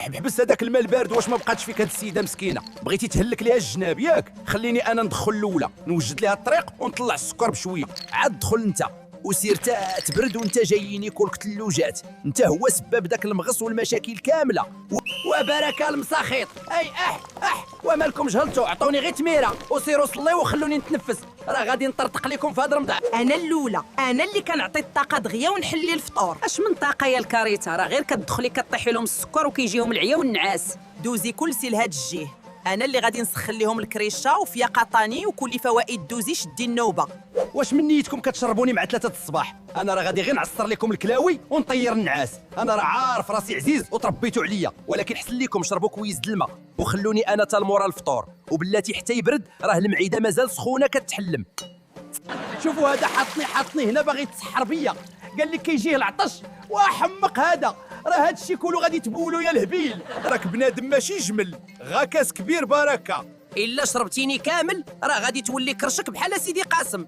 حبس هذاك الماء البارد. واش ما بقاتش فيك هاد السيده مسكينه؟ بغيتي تهلك ليها الجناب ياك؟ خليني انا ندخل الاولى، نوجد ليها الطريق ونطلع السكر بشويه، عاد دخل انت وسير تبرد. وانت جايين ياكلك تلوجات، انت هو سبب داك المغص والمشاكل كامله. وبركه المساخيط. اي ومالكم جهلتوا؟ عطوني غير تميره وسيروا صليوا وخلوني نتنفس، راه غادي نطرطق لكم في هاد رمضان. انا الاولى، انا اللي كنعطي الطاقه دغيا ونحلي الفطور. اش من طاقه يا الكاريتا؟ راه غير كتدخلي كطيحي لهم السكر وكيجيهم العيا والنعاس. دوزي كلسي لهاد الجيه، انا اللي غادي نسخن لهم الكريشه وفيا قطاني وكل فوائد. دوزي شدي النوبه. واش من نيتكم كتشربوني مع 3 الصباح؟ انا راه غادي غير نعصر لكم الكلاوي ونطير النعاس. انا راه عارف راسي عزيز وتربيتوا عليا، ولكن حسن لكم شربوا كويس د الماء وخلوني انا تا المورا الفطور، وبلاتي حتى يبرد راه المعده مازال سخونه كتحلم. شوفوا هذا حاطني هنا باغي يتسحر بيا، قال لك كيجيه العطش. وحمق هذا، راه هاد الشيء كله غادي تبولوا يا الهبيل. راك بنادم ماشي جمل، غا كاس كبير بركه. الا شربتيني كامل راه غادي تولي كرشك بحال سيدي قاسم.